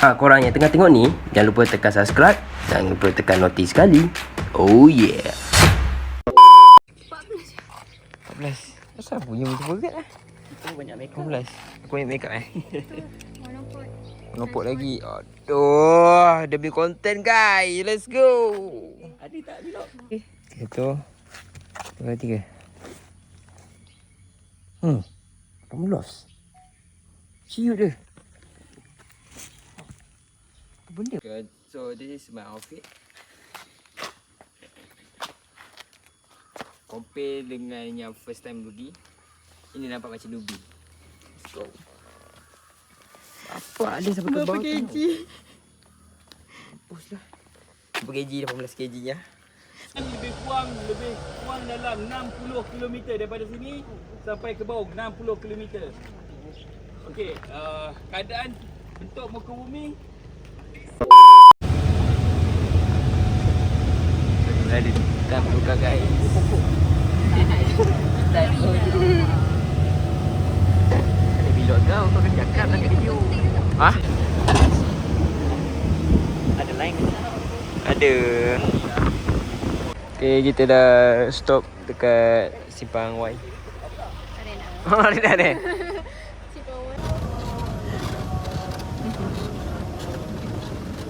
Korang yang tengah tengok ni, jangan lupa tekan subscribe, jangan lupa tekan notis sekali. Oh yeah. 14. Asal bunyi macam berat lah. Itu banyak makeup. 14. Aku banyak makeup Monopod. Monopod lagi. Aduh, demi konten guys. Let's go. Ada tak vlog? Satu, dua, tiga. 18. Ciut dia. Apa benda? So this is my outfit. Compare dengan yang first time pergi, ini nampak macam newbie. Let's go. Apa ada sampai ke bawah? Berapa kg? Mampus lah. Berapa kg? 18 kg nya. Lebih kurang dalam 60 km daripada sini sampai ke bawah, 60 km. Okey, keadaan bentuk muka bumi Ada tak buka guys. Ada vlog kau kena cakap nak video. Hah? ada line. Ada. Okay, kita dah stop dekat Simpang Y. Arena. Oh, ada. Simpang Y.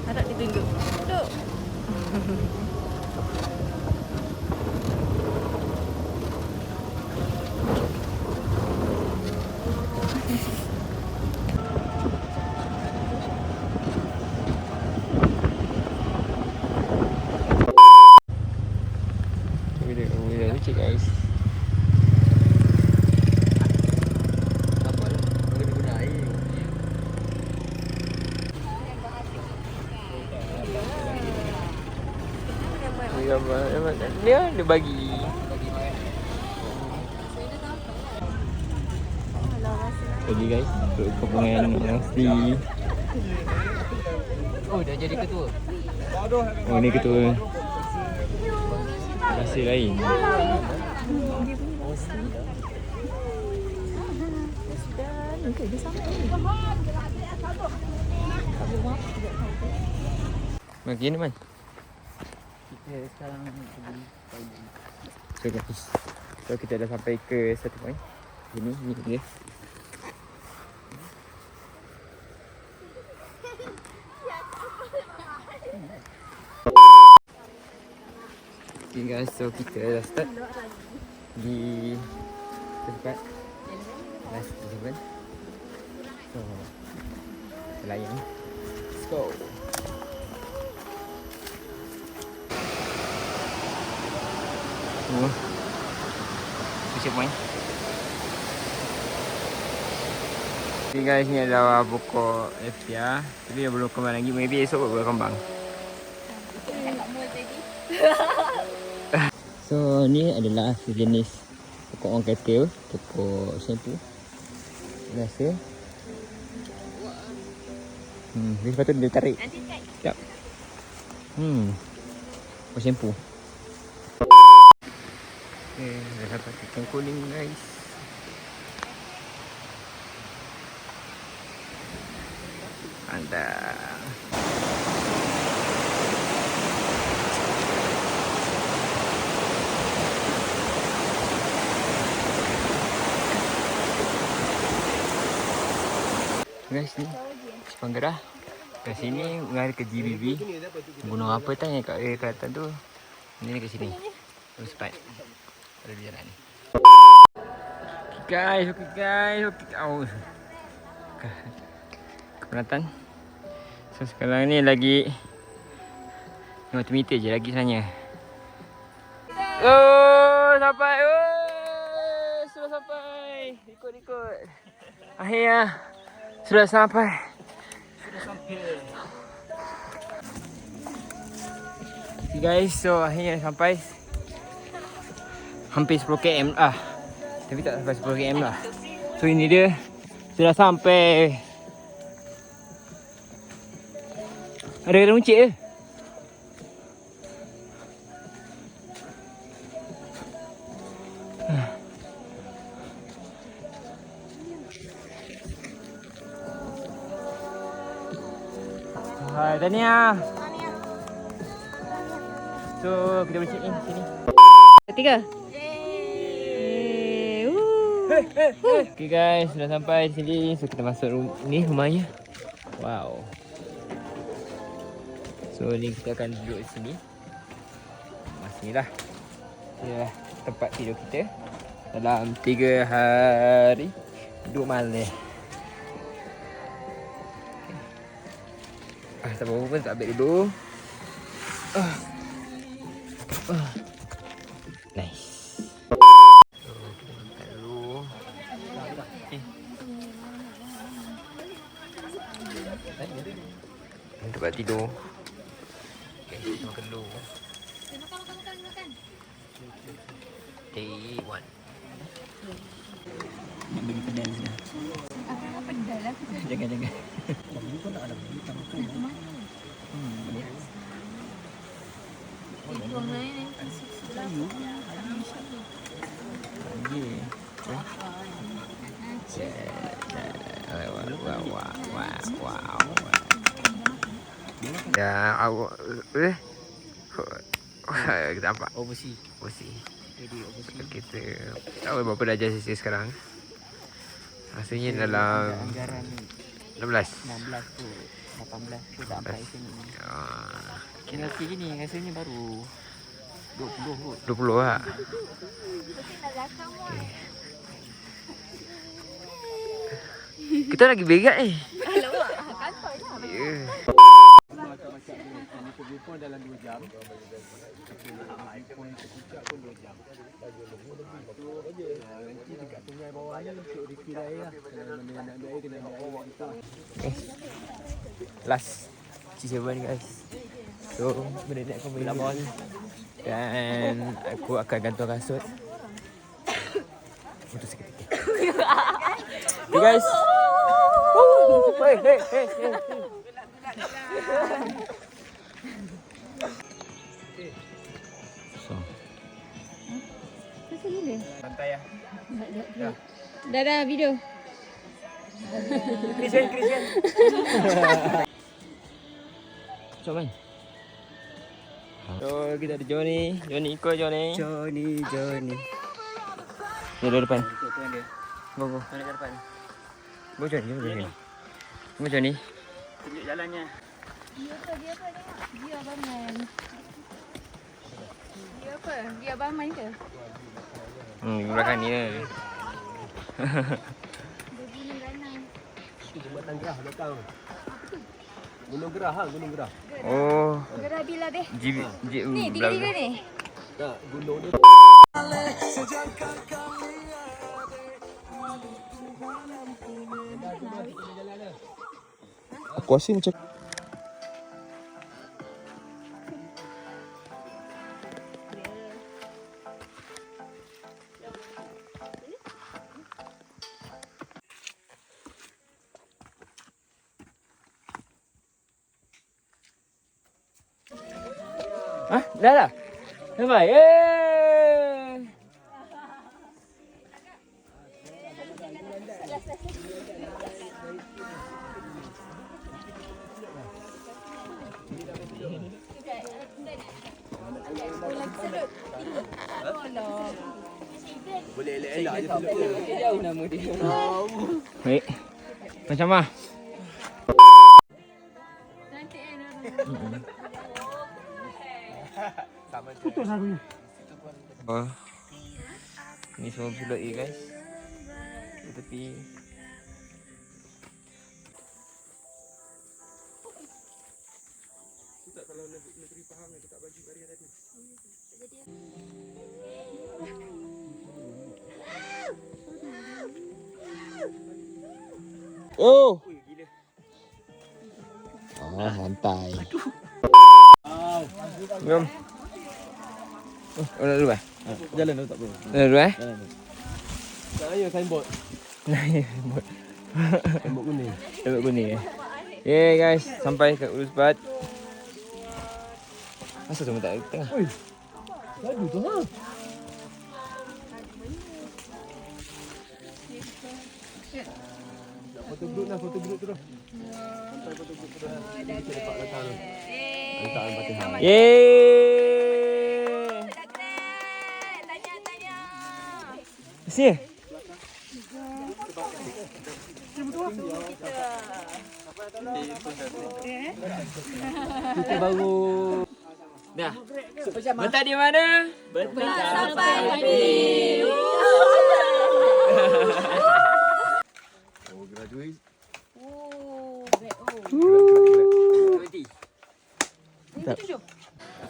Harap ditunjuk. Duduk. Video lucu guys. Apa lah? Guna air. Dia bagi. Jadi guys, untuk kepungan Nasri. Oh, dah jadi ketua. Oh, ni ketua. Rasa lain. Bagi ni man. Kita sekarang pergi toilet. So guys, so kita dah sampai ke satu point. Ini dia. Okay guys, so kita dah start di tempat last event. So, layan. Let's go. Siap main. Okay guys, ni adalah pokok FPR. Tapi dia belum kembang lagi. Maybe esok baru kembang. So ni adalah sejenis pokok orang kata pokok shampoo. Rasa. Dia sepatutnya dia tarik. Sekejap. Pokok shampoo. Okay, dah dapat ikan kuning guys. Mantap. Guys, ni Simpang Gerah. Kat sini mengarah ke GBB. Gunung apa tanya kat atas tu. Ini kat sini. Terus cepat. Ada di jalan ni. Okay guys. Oh. Kepenatan. So sekarang ni lagi 5 meter je lagi sebenarnya. Oh, sampai. Oh, sudah sampai. Ikut. Akhirnya sudah sampai. Okay guys, so akhirnya sampai. Hampir 10 km lah. Tapi tak sampai 10 km lah. So ini dia. Sudah sampai. Ada kena muncik ke? Hai, Tania. So, kita boleh check in sini. 3. Okay guys, sudah sampai di sini. So, kita masuk ni rumahnya. Wow. So, ni kita akan duduk di sini. Sini lah. Ini lah tempat tidur kita dalam 3 hari 2 malam. Tak apa pun, tak ambil dulu. Nice. So, kita makan dulu. Tempat tidur. Okay, kita makan dulu. Makan. Day 1. Nak bagi pedal sini. Apa pedal lah. Jangan. Ini pun tak ada bintang tu. Tuang lain nanti sebelah. Wow. Ya, awak kita nampak. Overseas. Kita tahu berapa darjah Celsius sekarang. Rasanya dalam Anggaran 16. 16 tu 18 tu sampai sini. Okay. Okey gini rasanya baru 20 kot. 20 lah. Okay. Kita lagi berat ni. Alamak, kantor lah. Yeah. Pun dalam 2 jam. Pun puncak pun 2 jam. Nanti dekat sungai bawah ni untuk dikira air lah. Kalau mana nak ambil air kena ambil air kita. Last C7 guys. So benda ni akan bagi bawah ni. Dan aku akan gantung kasut untuk seketika. Okay guys. Hey. So. Masa bila? Santai lah. Dah video. Christian. So main. So kita ada Johnny ikut Johnny. Johnny. Dia dari depan. Ikut dia. Go. Mana ke depan? Go Johnny. Go Johnny. Tunjuk jalannya. Dia apa tengok? Dia Abaman. Dia apa? Dia Abaman ke? Di belakang ni lah. Dia gunung ranang. Jembatan Gerah belakang. Gunung Gerah. Oh. Gerah bila deh. Ni belakang. tiga ni. Tak, gunung dia. Kuasa macam Dah. Sampai. Yeay. Boleh elak-elak je tu. Jauh nama dia. Baik. Macam mana? Cantik Putus aku ni. Oh. Ni semua pilot A guys. Di tepi. oh. Santai. Jom. Oh, nak dulu eh? Jalan tu tak apa. Nak dulu eh? Jalan tu. Saya signboard. Signboard kuning. Tengok kuning eh. Okay guys, sampai kat Ulu Sepat. Asal semua tak ada tengah? Oi. Laju tu ha. group dah, foto group terus. Sampai foto group terus. Kita lepak datang tu. Letak Al-Fatihah. Yeay. Tanya. Sini. Kita baru Dah. Bentar di mana? Bentar Sampai pagi. graduate.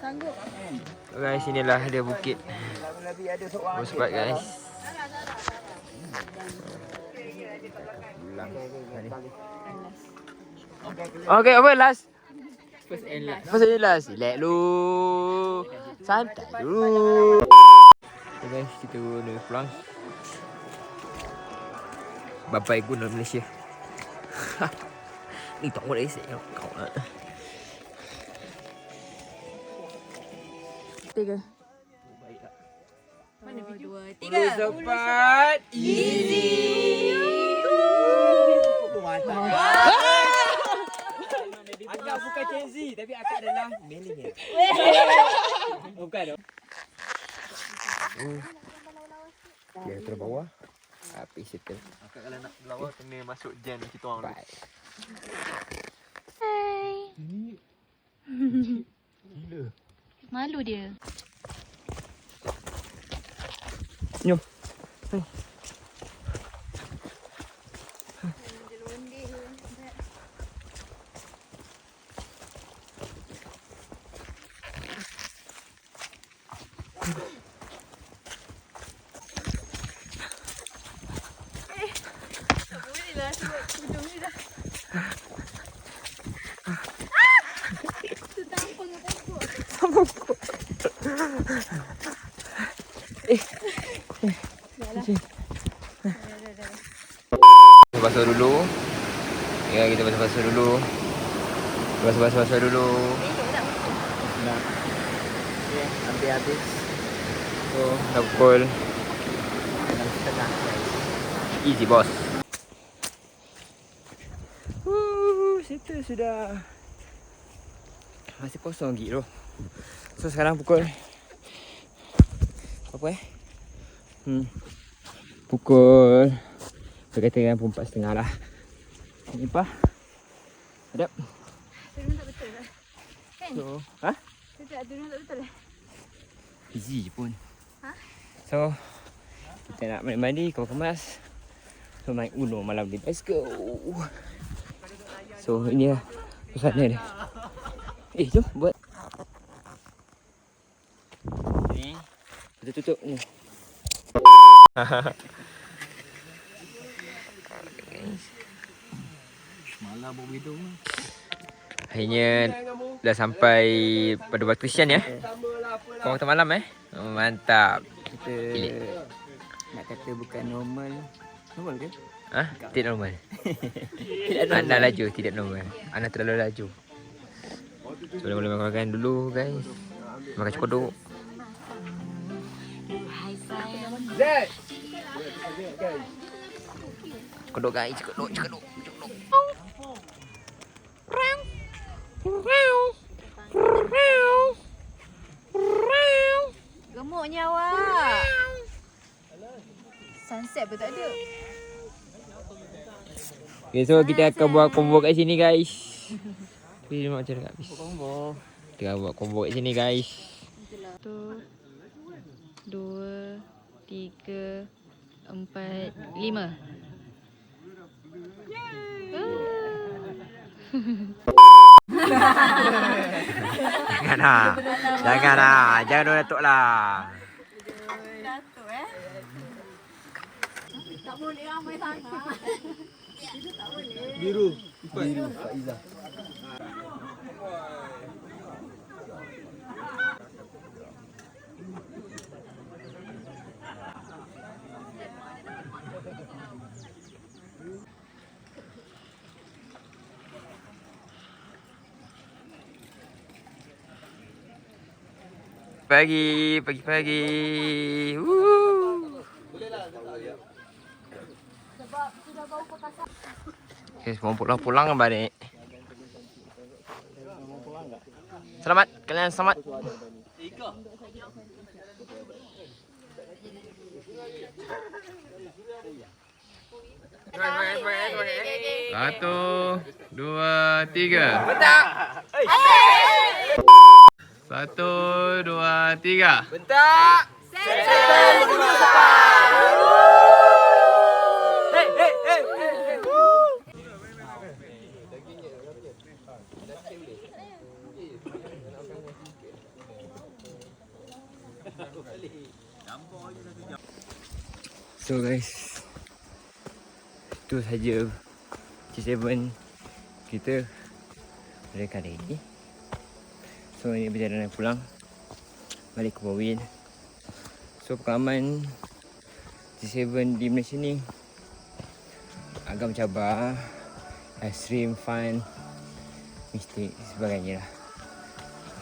Sanggup. Guys, inilah dia bukit. Bosbat guys. Okay, apa last? First and last. Relax dulu. Santai dulu. Okay guys, kita nak pulang. Bapak guna Malaysia. Ni tak boleh esok kau nak. 3. Mana video? 2, 3. Sempat. Easy. Akak bukan Gen Z tapi akak adalah millennial. Bukan dong. Ya, terus bawah. Api settle. Akak kalau nak lawa kena masuk gen kita orang. Right. Hai. Gila. Malu dia. Jom. Basuh dulu. Ya, kita basuh dulu. Basuh dulu. Nah. Ya, hampir habis. So, dah pukul 6.30. Easy boss. Settle sudah. Masih kosong lagi tu. So sekarang pukul apa pukul berkaitan dengan pukul 4.30 lah. Ni apa? Sedap. Turun tak betul lah. Kan? So, ha? Turun tak betul lah. Easy je pun. Ha? So, kita nak mandi, kemas. So, main Uno malam ni. Let's go. So, ini lah pesanan dia. Jom buat. Ni, kita tutup ni. Malah bau hidung. Akhirnya dah sampai pada waktu siang ya. Kau waktu malam mantap. Kita nak kata bukan normal. Normal ke? Tidak normal. Anda laju tidak normal. Anda terlalu laju. So, boleh makan dulu guys. Makan cekodok. Cekodok guys, cekodok. Gemuknya awak. Sunset pun tak ada. Okay, so kita akan buat combo kat sini guys. Tapi macam mana nak habis. Kita akan buat combo kat sini guys. 1, 2, 3, 4, 5. Jangan lah. Jangan datuk lah. Datuk tak boleh ramai sangat. Tak boleh. Biru. Biru Faizah. Pagi. Sebab sudah bau perkasan. Okay, semua pulang balik. Selamat, kalian selamat. Satu, dua, tiga. Bentak. Satu, dua, tiga. Bentak. So guys, itu saja C7 kita pada kali ini. So ini perjalanan pulang balik ke Bawin. So pengalaman C7 di Malaysia ni agak mencabar, extreme, fun, mistik sebagainya lah.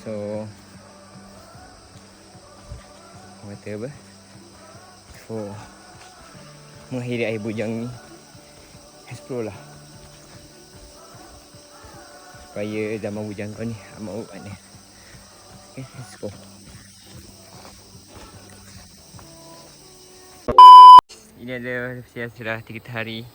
So kata apa, before mengakhiri air bujang ni, explore lah supaya zaman bujang kau ni amat ubat ni. Okay, let's go. Ini ada persiapan sudah 3 hari.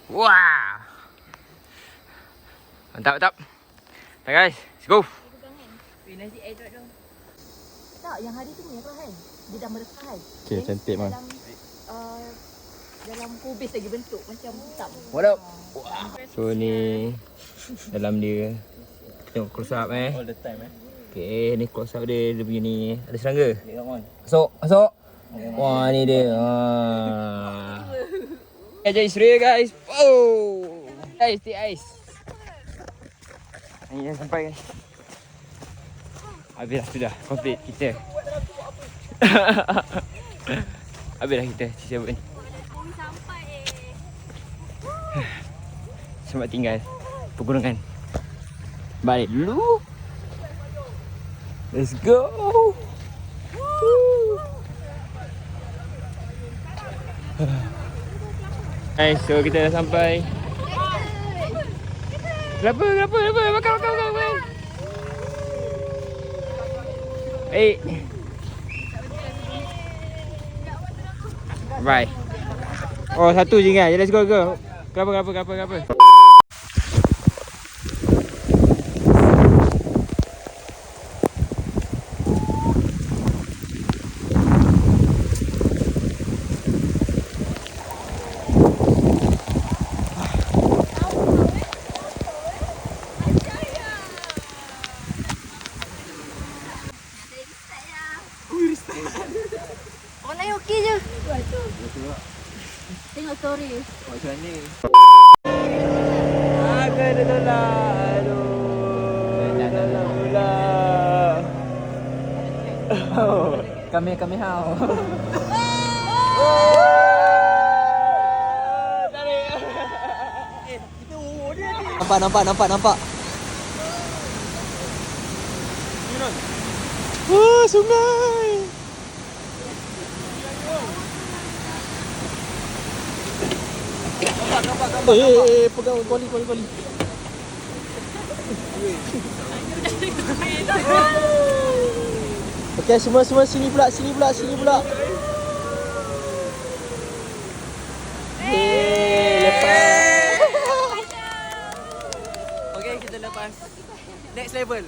Wah, mantap. Tak guys, let's go. Nasi air duduk dong. Tak, yang hari tu punya kan? Dia dah meresah kan? Okay, cantik man. Dalam kubis lagi bentuk macam hitam. What up? So ni dalam dia. Tengok close up All the time Okay, ni close up dia punya ni. Ada serangga. Masuk. Wah, ni dia. Aja Israel guys. Oh. Guys, the ice. Ini dah sampai guys. Habislah sudah. Complete kita. Habislah kita C7. Selamat tinggal pegunungan. Balik dulu. Let's go. Guys, so kita dah sampai. Kenapa? Makan. Bye. Oh, satu je kan? Let's go. Kenapa? Orang lain okey je. Tengok story. Macam ni. Kena tolak. Aduh. Tolak pula. Kami hao. Nampak. Wah, sungai. Nampak. Pegang kuali. Okey, semua sini pula. Lepas. Okey, kita lepas. Next level.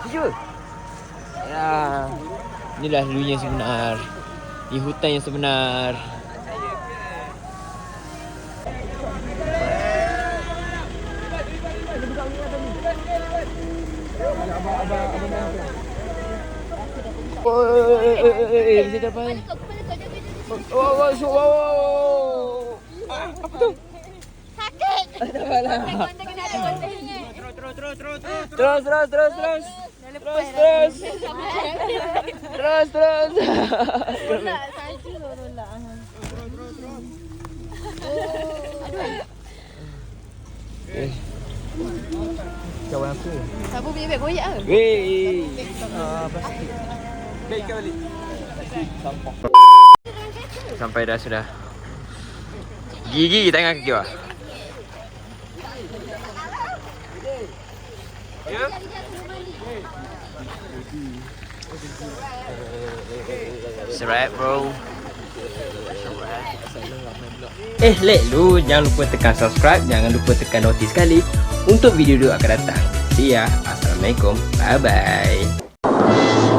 Jujur. Ya. Inilah dunia sebenar. Di hutan yang sebenar. Bisa dapat. Wow. Apa tu? Sakit. Tak apalah. Terus. Tolak saja tolak. Kawan aku. Siapa punya beg koyak ke? Wey. Plastik. Baik ikan balik. Sampai dah sudah. Gigi tangan kaki bawah. Ya. Alright bro. Lek lu jangan lupa tekan subscribe, jangan lupa tekan notis sekali untuk video-video akan datang. See ya. Assalamualaikum. Bye bye.